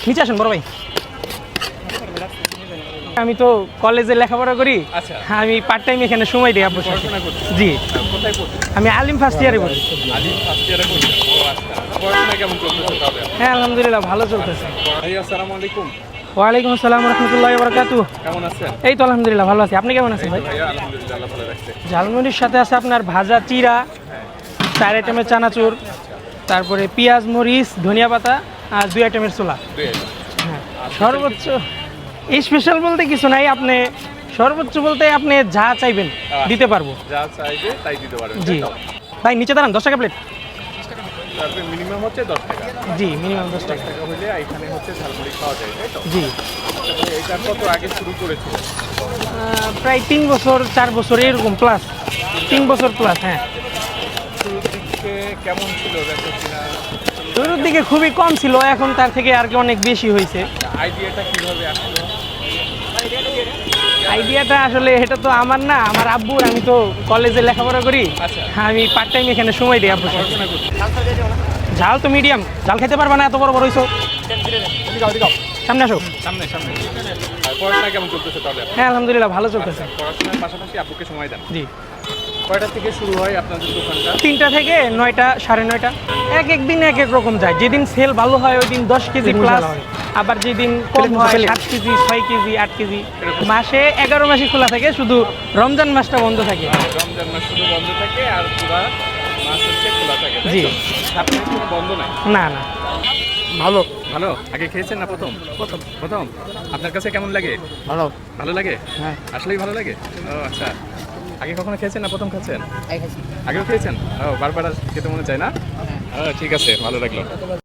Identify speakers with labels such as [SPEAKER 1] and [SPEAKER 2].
[SPEAKER 1] নিচে আসেন বড় ভাই। আমি তো কলেজে লেখাপড়া করি।
[SPEAKER 2] আচ্ছা।
[SPEAKER 1] আমি পার্ট টাইম এখানে সময় দিই আব্বুর সাথে।
[SPEAKER 2] পড়াশোনা করছেন?
[SPEAKER 1] জি,
[SPEAKER 2] কোথায় পড়ছেন?
[SPEAKER 1] আমি আলিম ফার্স্ট ইয়ারে পড়ি।
[SPEAKER 2] আলিম ফার্স্ট ইয়ারে পড়ছেন? ও আচ্ছা। পড়াশোনা কেমন চলতেছে তাহলে?
[SPEAKER 1] হ্যাঁ আলহামদুলিল্লাহ ভালো চলতেছে।
[SPEAKER 2] ভাই আসসালামু আলাইকুম।
[SPEAKER 1] ওয়ালাইকুম আসসালাম রহমতুল্লাহ বারাকাতুহু।
[SPEAKER 2] কেমন আছেন?
[SPEAKER 1] এই তো আলহামদুলিল্লাহ ভালো আছি। আপনি কেমন আছেন ভাই?
[SPEAKER 2] ভাইয়া আলহামদুলিল্লাহ আল্লাহ ভালো রাখছে।
[SPEAKER 1] ঝালমুড়ির সাথে আছে আপনার ভাজা চিড়া, 4 আইটেমের চানাচুর, তারপরে পেঁয়াজ মরিচ ধনিয়া পাতা আর 2 আইটেমের ছোলা। হ্যাঁ সর্বোচ্চ স্পেশাল বলতে কিছু নাই, আপনি সর্বোচ্চ বলতে আপনি যা চাইবেন দিতে পারবো।
[SPEAKER 2] যা চাইবে তাই দিতে পারবেন।
[SPEAKER 1] জি ভাই নিচে দাঁড়ান, 10 টাকা প্লেট।
[SPEAKER 2] তারপরে মিনিমাম হচ্ছে 10 টাকা।
[SPEAKER 1] জি মিনিমাম 10 টাকা।
[SPEAKER 2] 10 টাকা হলে এখানে হচ্ছে ঝালমুড়ি খাওয়া যায়, তাই তো?
[SPEAKER 1] জি
[SPEAKER 2] এটা কত আগে শুরু করেছিল?
[SPEAKER 1] প্রায় 3 বছর 4 বছর এরকম প্লাস, 3 বছর প্লাস। হ্যাঁ
[SPEAKER 2] শুরুর দিকে কেমন ছিল বেচাকেনা?
[SPEAKER 1] শুরুর দিকে খুবই কম ছিল, এখন তার থেকে আর কি অনেক বেশি হয়েছে।
[SPEAKER 2] আইডিয়াটা কিভাবে আসলো?
[SPEAKER 1] আইডিয়াটা আসলে এটা তো আমার না, আমার আব্বুর। আমি তো কলেজে লেখাপড়া করি।
[SPEAKER 2] আচ্ছা।
[SPEAKER 1] আমি পার্ট টাইম এখানে সময় দিই আব্বুর সাথে।
[SPEAKER 2] পড়াশোনা করছেন?
[SPEAKER 1] ঝাল তো মিডিয়াম, ঝাল খেতে পারবা না, এত বড় বড় হইছো। সামনে আসো।
[SPEAKER 2] সামনে সামনে। আর পড়াশোনা কেমন চলতেছে তাহলে?
[SPEAKER 1] হ্যাঁ আলহামদুলিল্লাহ ভালো চলতেছে।
[SPEAKER 2] পড়াশোনার পাশাপাশি আপুকে সময় দেন।
[SPEAKER 1] জি
[SPEAKER 2] কয়টা থেকে শুরু হয় আপনাদের দোকানটা?
[SPEAKER 1] 3টা থেকে 9টা 9:30। এক এক দিন এক এক রকম যায়। যেদিন সেল ভালো হয় ওই দিন 10 কেজি প্লাস, আবার যেদিন কম হয় 7 কেজি 6 কেজি 8 কেজি। মাসে 11 মাসই খোলা থাকে, শুধু রমজান মাসটা বন্ধ থাকে।
[SPEAKER 2] রমজান মাস শুধু বন্ধ থাকে আর পুরা মাস হচ্ছে খোলা থাকে, তাই
[SPEAKER 1] জি।
[SPEAKER 2] তো? সপ্তাহে কোনো বন্ধ নাই?
[SPEAKER 1] না না ভালো
[SPEAKER 2] ভালো। আগে খেয়েছেন না প্রথম? প্রথম। প্রথম। আপনার কাছে কেমন লাগে?
[SPEAKER 1] ভালো।
[SPEAKER 2] ভালো লাগে?
[SPEAKER 1] হ্যাঁ
[SPEAKER 2] আসলেই ভালো লাগে? ও আচ্ছা। আগে কখনো খেয়েছেন না প্রথম খাচ্ছেন? আগেও খেয়েছেন? ও বারবার আর খেতে মনে চায় না? ও ঠিক আছে, ভালো লাগলো।